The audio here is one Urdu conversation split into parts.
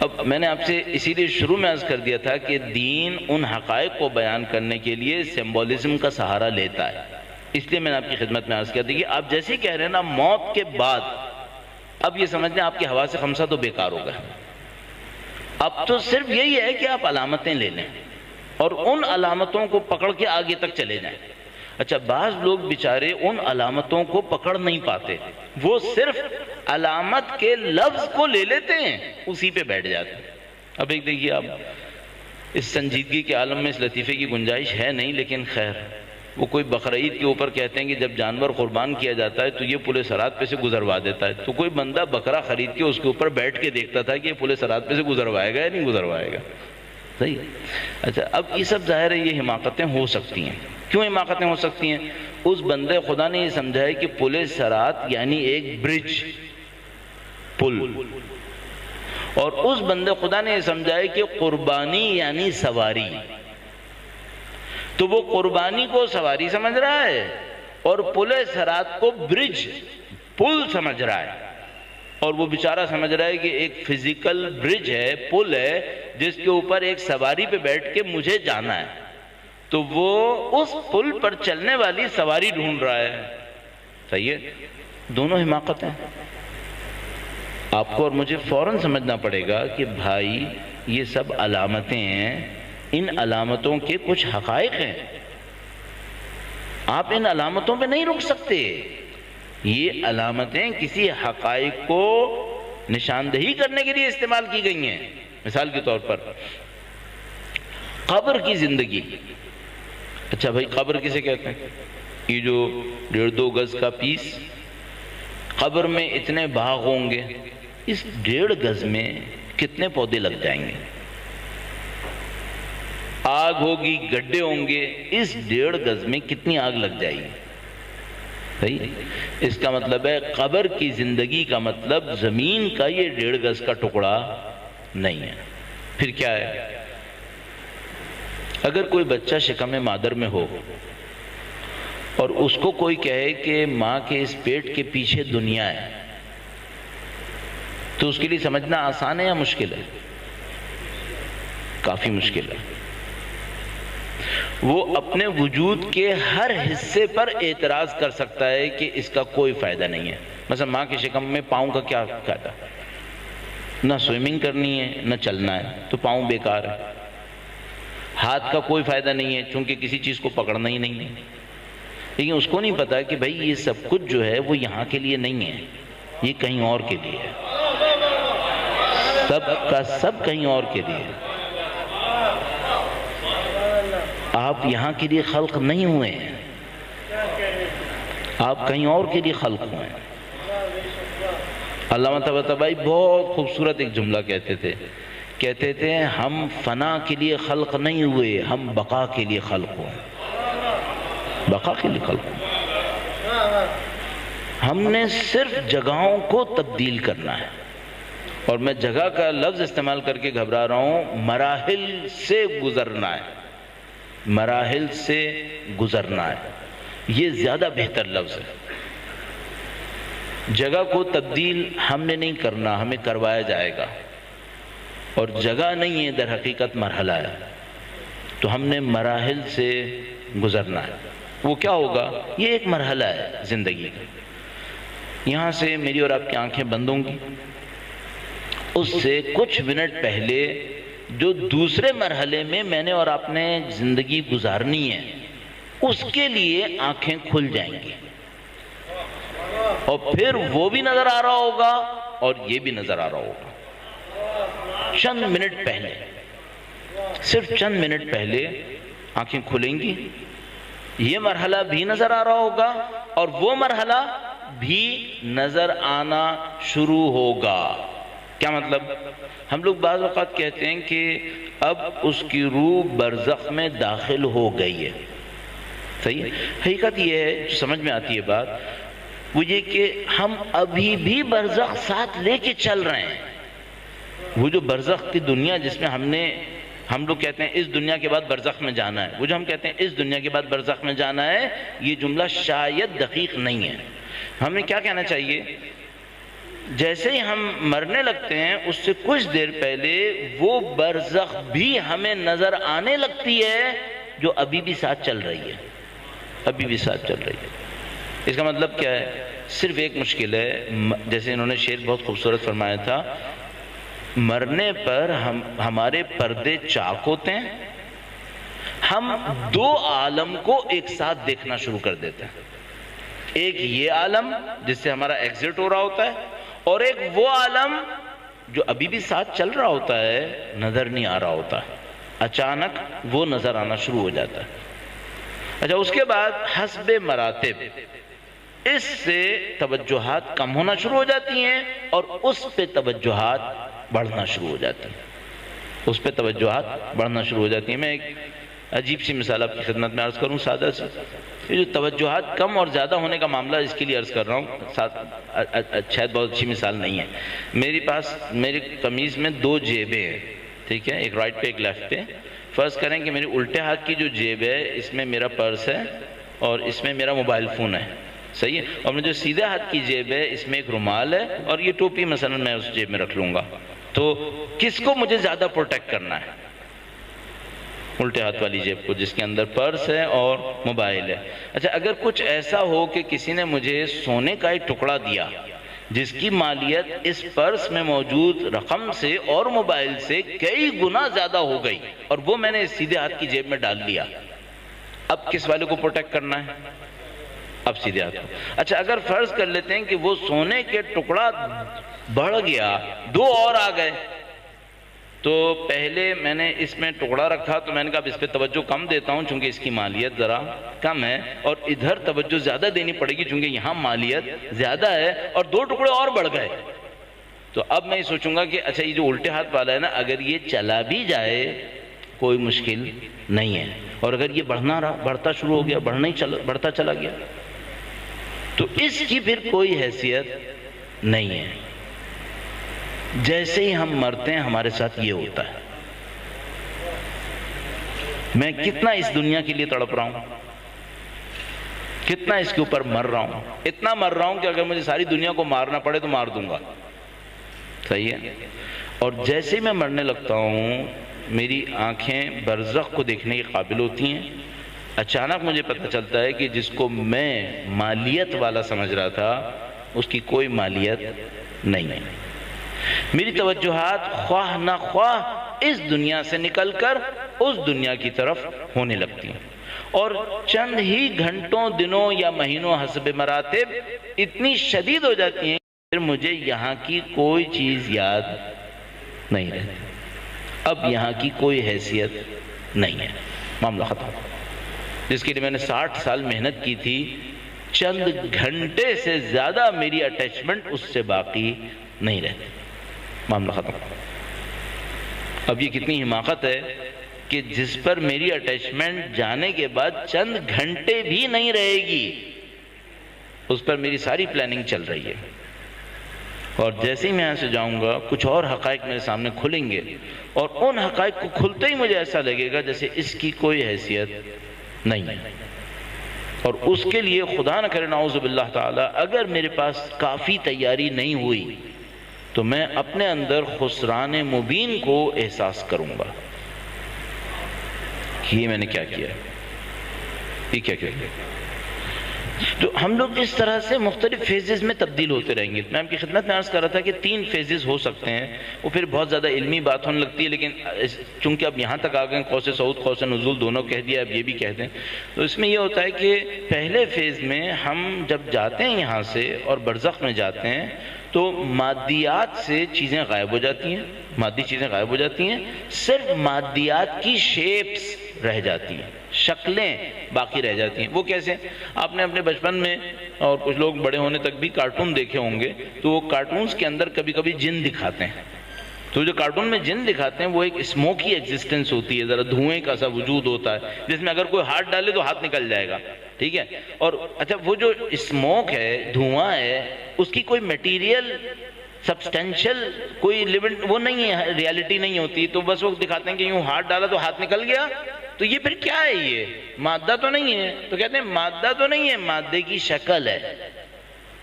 اب میں نے آپ سے اسی لیے شروع میں عرض کر دیا تھا کہ دین ان حقائق کو بیان کرنے کے لیے سمبولزم کا سہارا لیتا ہے، اس لیے میں نے آپ کی خدمت میں عرض کیا تھا کہ آپ جیسے ہی کہہ رہے ہیں نا موت کے بعد، اب یہ سمجھ لیں آپ کی حواس خمسہ تو بیکار ہو گئے، اب تو صرف یہی ہے کہ آپ علامتیں لے لیں اور ان علامتوں کو پکڑ کے آگے تک چلے جائیں۔ اچھا، بعض لوگ بیچارے ان علامتوں کو پکڑ نہیں پاتے، وہ صرف علامت کے لفظ کو لے لیتے ہیں، اسی پہ بیٹھ جاتے ہیں۔ اب ایک دیکھیے، آپ اس سنجیدگی کے عالم میں اس لطیفے کی گنجائش ہے نہیں، لیکن خیر، وہ کوئی بقرعید کے اوپر کہتے ہیں کہ جب جانور قربان کیا جاتا ہے تو یہ پل صراط پہ سے گزروا دیتا ہے، تو کوئی بندہ بکرا خرید کے اس کے اوپر بیٹھ کے دیکھتا تھا کہ یہ پل صراط پہ سے گزروائے گا یا نہیں گزروائے گا، صحیح؟ اچھا، اب یہ سب ظاہر ہے یہ حماقتیں ہو سکتی ہیں۔ کیوں حماقتیں ہو سکتی ہیں؟ اس بندے خدا نے یہ سمجھا ہے کہ پل صراط یعنی ایک برج، پل، اور اس بندے خدا نے یہ سمجھا ہے کہ قربانی یعنی سواری، تو وہ قربانی کو سواری سمجھ رہا ہے اور پل صراط کو برج، پل سمجھ رہا ہے، اور وہ بیچارہ سمجھ رہا ہے کہ ایک فزیکل برج ہے، پل ہے، جس کے اوپر ایک سواری پہ بیٹھ کے مجھے جانا ہے، تو وہ اس پل پر چلنے والی سواری ڈھونڈ رہا ہے۔ صحیح ہے؟ دونوں حماقت ہیں۔ آپ کو اور مجھے فوراً سمجھنا پڑے گا کہ بھائی یہ سب علامتیں ہیں، ان علامتوں کے کچھ حقائق ہیں، آپ ان علامتوں پہ نہیں رک سکتے۔ یہ علامتیں کسی حقائق کو نشاندہی کرنے کے لیے استعمال کی گئی ہیں۔ مثال کے طور پر قبر کی زندگی۔ اچھا بھائی، قبر کسے کہتے ہیں؟ یہ جو 1.5-2 گز کا پیس، قبر میں اتنے باغ ہوں گے، اس 1.5 گز میں کتنے پودے لگ جائیں گے؟ آگ ہوگی، گڈھے ہوں گے، اس 1.5 گز میں کتنی آگ لگ جائے گی؟ صحیح؟ اس کا مطلب ہے قبر کی زندگی کا مطلب زمین کا یہ 1.5 گز کا ٹکڑا نہیں ہے۔ پھر کیا ہے؟ اگر کوئی بچہ شکم مادر میں ہو اور اس کو کوئی کہے کہ ماں کے اس پیٹ کے پیچھے دنیا ہے، تو اس کے لیے سمجھنا آسان ہے یا مشکل ہے؟ کافی مشکل ہے۔ وہ اپنے وجود کے ہر حصے پر اعتراض کر سکتا ہے کہ اس کا کوئی فائدہ نہیں ہے۔ مثلا ماں کے شکم میں پاؤں کا کیا فائدہ؟ نہ سوئمنگ کرنی ہے نہ چلنا ہے، تو پاؤں بیکار ہے۔ ہاتھ کا کوئی فائدہ نہیں ہے چونکہ کسی چیز کو پکڑنا ہی نہیں ہے، لیکن اس کو نہیں پتا کہ بھائی یہ سب کچھ جو ہے وہ یہاں کے لیے نہیں ہے، یہ کہیں اور کے لیے ہے، سب کا سب کہیں اور کے لیے ہے۔ آپ یہاں کے لیے خلق نہیں ہوئے ہیں، آپ کہیں اور کے لیے خلق ہوئے ہیں۔ علامہ طباطبائی بہت خوبصورت ایک جملہ کہتے تھے ہم فنا کے لیے خلق نہیں ہوئے، ہم بقا کے لیے خلق ہوئے، بقا کے لیے خلق ہوئے۔ ہم نے صرف جگہوں کو تبدیل کرنا ہے، اور میں جگہ کا لفظ استعمال کر کے گھبرا رہا ہوں، مراحل سے گزرنا ہے، مراحل سے گزرنا ہے، یہ زیادہ بہتر لفظ ہے۔ جگہ کو تبدیل ہم نے نہیں کرنا، ہمیں کروایا جائے گا، اور جگہ نہیں ہے در حقیقت مرحلہ ہے، تو ہم نے مراحل سے گزرنا ہے۔ وہ کیا ہوگا؟ یہ ایک مرحلہ ہے زندگی کا۔ یہاں سے میری اور آپ کی آنکھیں بند ہوں گی، اس سے کچھ منٹ پہلے جو دوسرے مرحلے میں نے اور آپ نے زندگی گزارنی ہے، اس کے لیے آنکھیں کھل جائیں گی، اور پھر وہ بھی نظر آ رہا ہوگا اور یہ بھی نظر آ رہا ہوگا۔ چند منٹ پہلے، صرف چند منٹ پہلے آنکھیں کھلیں گی، یہ مرحلہ بھی نظر آ رہا ہوگا اور وہ مرحلہ بھی نظر آنا شروع ہوگا۔ کیا مطلب؟ ہم لوگ بعض اوقات کہتے ہیں کہ اب اس کی روح برزخ میں داخل ہو گئی ہے، صحیح ہے؟ حقیقت یہ ہے، جو سمجھ میں آتی ہے بات، وہ یہ کہ ہم ابھی بھی برزخ ساتھ لے کے چل رہے ہیں۔ وہ جو برزخ کی دنیا جس میں ہم لوگ کہتے ہیں اس دنیا کے بعد برزخ میں جانا ہے، وہ جو ہم کہتے ہیں اس دنیا کے بعد برزخ میں جانا ہے، یہ جملہ شاید دقیق نہیں ہے۔ ہمیں کیا کہنا چاہیے جیسے ہی ہم مرنے لگتے ہیں اس سے کچھ دیر پہلے وہ برزخ بھی ہمیں نظر آنے لگتی ہے جو ابھی بھی ساتھ چل رہی ہے، ابھی بھی ساتھ چل رہی ہے۔ اس کا مطلب کیا ہے؟ صرف ایک مشکل ہے، جیسے انہوں نے شعر بہت خوبصورت فرمایا تھا، مرنے پر ہمارے پردے چاک ہوتے ہیں، ہم دو عالم کو ایک ساتھ دیکھنا شروع کر دیتے ہیں، ایک یہ عالم جس سے ہمارا ایگزٹ ہو رہا ہوتا ہے، اور ایک وہ عالم جو ابھی بھی ساتھ چل رہا ہوتا ہے، نظر نہیں آ رہا ہوتا ہے، اچانک وہ نظر آنا شروع ہو جاتا ہے۔ اچھا، اس کے بعد حسب مراتب اس سے توجہات کم ہونا شروع ہو جاتی ہیں اور اس پہ توجہات بڑھنا شروع ہو جاتی ہیں، اس پہ توجہات بڑھنا شروع ہو جاتی ہیں۔ میں ایک عجیب سی مثال آپ کی خدمت میں عرض کروں، سادہ سی۔ یہ جو توجہات کم اور زیادہ ہونے کا معاملہ، اس کے لیے عرض کر رہا ہوں، شاید بہت اچھی مثال نہیں ہے۔ میری پاس میری قمیض میں دو جیبیں ہیں، ٹھیک ہے، ایک رائٹ پہ ایک لیفٹ پہ۔ فرض کریں کہ میری الٹے ہاتھ کی جو جیب ہے اس میں میرا پرس ہے اور اس میں میرا موبائل فون ہے، صحیح ہے، اور جو سیدھے ہاتھ کی جیب ہے اس میں ایک رومال ہے اور یہ ٹوپی مثلا میں اس جیب میں رکھ لوں گا، تو کس کو مجھے زیادہ پروٹیکٹ کرنا ہے؟ الٹے ہاتھ والی جیب کو، جس کے اندر پرس ہے اور موبائل ہے۔ اچھا، اگر کچھ ایسا ہو کہ کسی نے مجھے سونے کا ایک ٹکڑا دیا جس کی مالیت اس پرس میں موجود رقم سے اور موبائل سے کئی گنا زیادہ ہو گئی، اور وہ میں نے سیدھے ہاتھ کی جیب میں ڈال لیا، اب کس والے کو پروٹیکٹ کرنا ہے؟ اب سیدھے ہاتھ کو۔ اچھا، اگر فرض کر لیتے ہیں کہ وہ سونے کے ٹکڑا بڑھ گیا، دو اور آ گئے، تو پہلے میں نے اس میں ٹکڑا رکھا تو میں نے کہا اب اس پہ توجہ کم دیتا ہوں چونکہ اس کی مالیت ذرا کم ہے، اور ادھر توجہ زیادہ دینی پڑے گی چونکہ یہاں مالیت زیادہ ہے، اور دو ٹکڑے اور بڑھ گئے، تو اب میں یہ سوچوں گا کہ اچھا یہ جو الٹے ہاتھ والا ہے نا، اگر یہ چلا بھی جائے کوئی مشکل نہیں ہے، اور اگر یہ بڑھتا شروع ہو گیا، بڑھتا چلا گیا، تو اس کی پھر کوئی حیثیت نہیں ہے۔ جیسے ہی ہم مرتے ہیں ہمارے ساتھ یہ ہوتا ہے۔ میں کتنا اس دنیا کے لیے تڑپ رہا ہوں، کتنا اس کے اوپر مر رہا ہوں، اتنا مر رہا ہوں کہ اگر مجھے ساری دنیا کو مارنا پڑے تو مار دوں گا، صحیح ہے۔ اور جیسے میں مرنے لگتا ہوں میری آنکھیں برزخ کو دیکھنے کے قابل ہوتی ہیں، اچانک مجھے پتہ چلتا ہے کہ جس کو میں مالیت والا سمجھ رہا تھا اس کی کوئی مالیت نہیں ہے۔ میری توجہات خواہ نہ خواہ اس دنیا سے نکل کر اس دنیا کی طرف ہونے لگتی ہیں، اور چند ہی گھنٹوں، دنوں یا مہینوں حسب مراتب اتنی شدید ہو جاتی ہیں کہ پھر مجھے یہاں کی کوئی چیز یاد نہیں رہتی، اب یہاں کی کوئی حیثیت نہیں ہے، معاملہ ختم۔ جس کے لیے میں نے 60 سال محنت کی تھی، چند گھنٹے سے زیادہ میری اٹیچمنٹ اس سے باقی نہیں رہتی، معاملہ ختم۔ اب یہ کتنی حماقت ہے کہ جس پر میری اٹیچمنٹ جانے کے بعد چند گھنٹے بھی نہیں رہے گی، اس پر میری ساری پلاننگ چل رہی ہے، اور جیسے ہی میں یہاں سے جاؤں گا کچھ اور حقائق میرے سامنے کھلیں گے، اور ان حقائق کو کھلتے ہی مجھے ایسا لگے گا جیسے اس کی کوئی حیثیت نہیں ہے، اور اس کے لیے خدا نہ کرے نعوذ باللہ تعالی اگر میرے پاس کافی تیاری نہیں ہوئی تو میں اپنے اندر خسران مبین کو احساس کروں گا کہ یہ میں نے کیا کیا، یہ کیا کیا۔ تو ہم لوگ اس طرح سے مختلف فیزز میں تبدیل ہوتے رہیں گے۔ میں آپ کی خدمت میں عرض کر رہا تھا کہ 3 فیزز ہو سکتے ہیں، وہ پھر بہت زیادہ علمی بات ہونے لگتی ہے، لیکن چونکہ اب یہاں تک آ گئے، قوس صعود قوس نزول دونوں کہہ دیا، اب یہ بھی کہہ دیں، تو اس میں یہ ہوتا ہے کہ پہلے فیز میں ہم جب جاتے ہیں یہاں سے اور برزخ میں جاتے ہیں تو مادیات سے چیزیں غائب ہو جاتی ہیں، مادی چیزیں غائب ہو جاتی ہیں، صرف مادیات کی شیپس رہ جاتی ہیں، شکلیں باقی رہ جاتی ہیں۔ وہ کیسے؟ آپ نے اپنے بچپن میں اور کچھ لوگ بڑے ہونے تک بھی کارٹون دیکھے ہوں گے، تو وہ کارٹونز کے اندر کبھی کبھی جن دکھاتے ہیں، تو جو کارٹون میں جن دکھاتے ہیں وہ ایک اسموکی ایگزسٹنس ہوتی ہے، ذرا دھوئیں کا سا وجود ہوتا ہے جس میں اگر کوئی ہاتھ ڈالے تو ہاتھ نکل جائے گا، ٹھیک ہے۔ اور اچھا وہ جو اسموک ہے، دھواں ہے، اس کی کوئی میٹیریل سبسٹینشل کوئی لیونٹ وہ نہیں ہے، ریالٹی نہیں ہوتی، تو بس وہ دکھاتے ہیں کہ یوں ہاتھ ڈالا تو ہاتھ نکل گیا، تو یہ پھر کیا ہے؟ یہ مادہ تو نہیں ہے، تو کہتے ہیں مادہ تو نہیں ہے، مادے کی شکل ہے،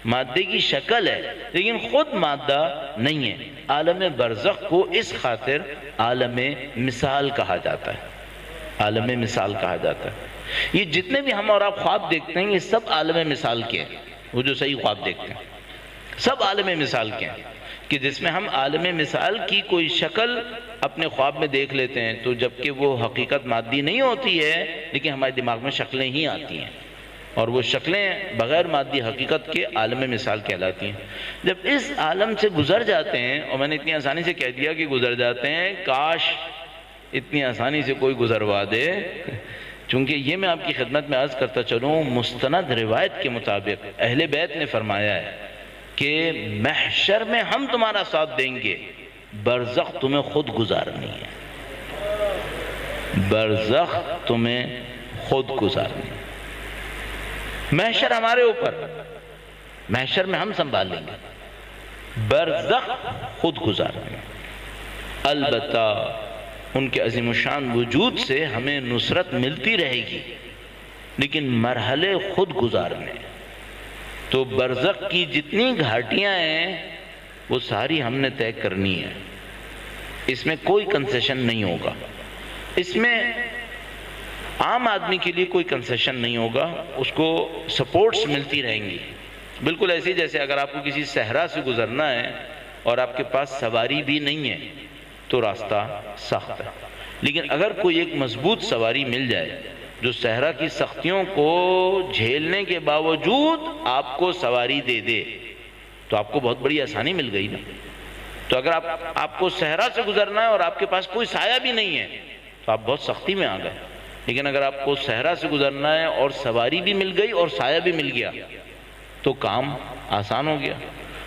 مادے کی شکل ہے لیکن خود مادہ نہیں ہے۔ عالم برزخ کو اس خاطر عالم مثال کہا جاتا ہے، عالم مثال کہا جاتا ہے۔ یہ جتنے بھی ہم اور آپ خواب دیکھتے ہیں یہ سب عالم مثال کے ہیں، وہ جو صحیح خواب دیکھتے ہیں سب عالم مثال کے ہیں، کہ جس میں ہم عالم مثال کی کوئی شکل اپنے خواب میں دیکھ لیتے ہیں، تو جبکہ وہ حقیقت مادی نہیں ہوتی ہے لیکن ہمارے دماغ میں شکلیں ہی آتی ہیں، اور وہ شکلیں بغیر مادی حقیقت کے عالم مثال کہلاتی ہیں۔ جب اس عالم سے گزر جاتے ہیں، اور میں نے اتنی آسانی سے کہہ دیا کہ گزر جاتے ہیں، کاش اتنی آسانی سے کوئی گزروا دے، چونکہ یہ میں آپ کی خدمت میں عرض کرتا چلوں، مستند روایت کے مطابق اہل بیت نے فرمایا ہے کہ محشر میں ہم تمہارا ساتھ دیں گے، برزخ تمہیں خود گزارنی ہے، برزخ تمہیں خود گزارنی ہے۔ محشر ہمارے اوپر، محشر میں ہم سنبھال لیں گے، برزخ خود گزارنی ہے۔ البتہ ان کے عظیم الشان وجود سے ہمیں نصرت ملتی رہے گی، لیکن مرحلے خود گزارنے، تو برزخ کی جتنی گھاٹیاں ہیں وہ ساری ہم نے طے کرنی ہے، اس میں کوئی کنسیشن نہیں ہوگا، اس میں عام آدمی کے لیے کوئی کنسیشن نہیں ہوگا، اس کو سپورٹس ملتی رہیں گی، بالکل ایسے جیسے اگر آپ کو کسی صحرا سے گزرنا ہے اور آپ کے پاس سواری بھی نہیں ہے تو راستہ سخت ہے، لیکن اگر کوئی ایک مضبوط سواری مل جائے جو صحرا کی سختیوں کو جھیلنے کے باوجود آپ کو سواری دے دے تو آپ کو بہت بڑی آسانی مل گئی نا۔ تو اگر آپ کو صحرا سے گزرنا ہے اور آپ کے پاس کوئی سایہ بھی نہیں ہے تو آپ بہت سختی میں آ گئے، لیکن اگر آپ کو صحرا سے گزرنا ہے اور سواری بھی مل گئی اور سایہ بھی مل گیا تو کام آسان ہو گیا،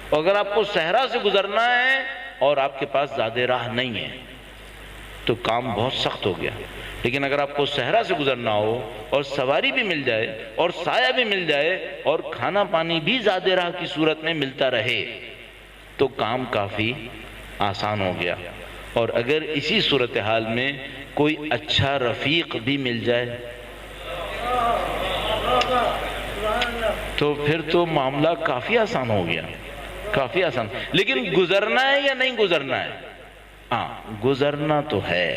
اور اگر آپ کو صحرا سے گزرنا ہے اور آپ کے پاس زیادہ راہ نہیں ہے تو کام بہت سخت ہو گیا، لیکن اگر آپ کو صحرا سے گزرنا ہو اور سواری بھی مل جائے اور سایہ بھی مل جائے اور کھانا پانی بھی زیادہ راہ کی صورت میں ملتا رہے تو کام کافی آسان ہو گیا۔ اور اگر اسی صورتحال میں کوئی اچھا رفیق بھی مل جائے تو پھر تو معاملہ کافی آسان ہو گیا، کافی آسان۔ لیکن گزرنا ہے یا نہیں گزرنا ہے؟ ہاں گزرنا تو ہے،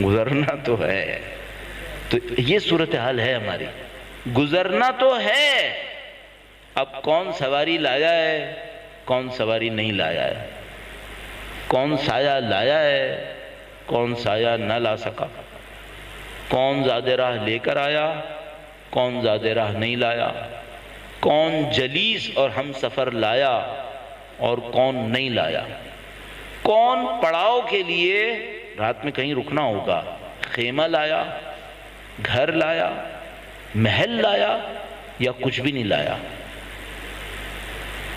گزرنا تو ہے، تو یہ صورتحال ہے ہماری، گزرنا تو ہے۔ اب کون سواری لایا ہے، کون سواری نہیں لایا ہے، کون سایہ لایا ہے، کون سایہ نہ لا سکا، کون زیادہ راہ لے کر آیا، کون زیادہ راہ نہیں لایا، کون جلیس اور ہم سفر لایا اور کون نہیں لایا، کون پڑاؤ کے لیے رات میں کہیں رکنا ہوگا خیمہ لایا، گھر لایا، محل لایا یا کچھ بھی نہیں لایا۔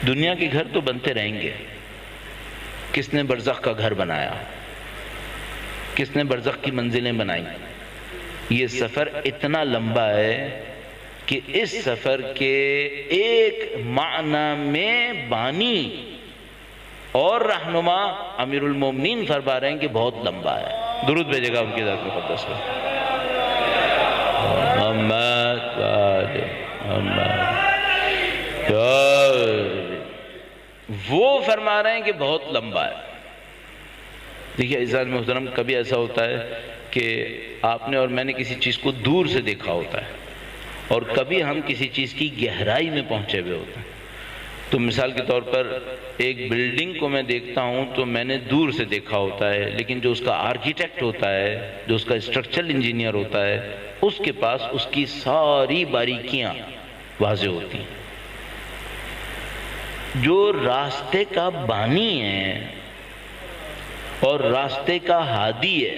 دنیا کے گھر تو بنتے رہیں گے، کس نے برزخ کا گھر بنایا، کس نے برزخ کی منزلیں بنائی؟ یہ سفر اتنا لمبا ہے کہ اس سفر کے ایک معنی میں بانی اور رہنما امیر المومنین فرما رہے ہیں کہ بہت لمبا ہے۔ درود بھیجے گا ان کی ذات مقدس پر۔ وہ فرما رہے ہیں کہ بہت لمبا ہے۔ دیکھیے عزیزان محترم، کبھی ایسا ہوتا ہے کہ آپ نے اور میں نے کسی چیز کو دور سے دیکھا ہوتا ہے اور کبھی ہم کسی چیز کی گہرائی میں پہنچے ہوئے ہوتے ہیں۔ تو مثال کے طور پر ایک بلڈنگ کو میں دیکھتا ہوں تو میں نے دور سے دیکھا ہوتا ہے، لیکن جو اس کا آرکیٹیکٹ ہوتا ہے، جو اس کا اسٹرکچرل انجینئر ہوتا ہے، اس کے پاس اس کی ساری باریکیاں واضح ہوتی ہیں۔ جو راستے کا بانی ہے اور راستے کا ہادی ہے،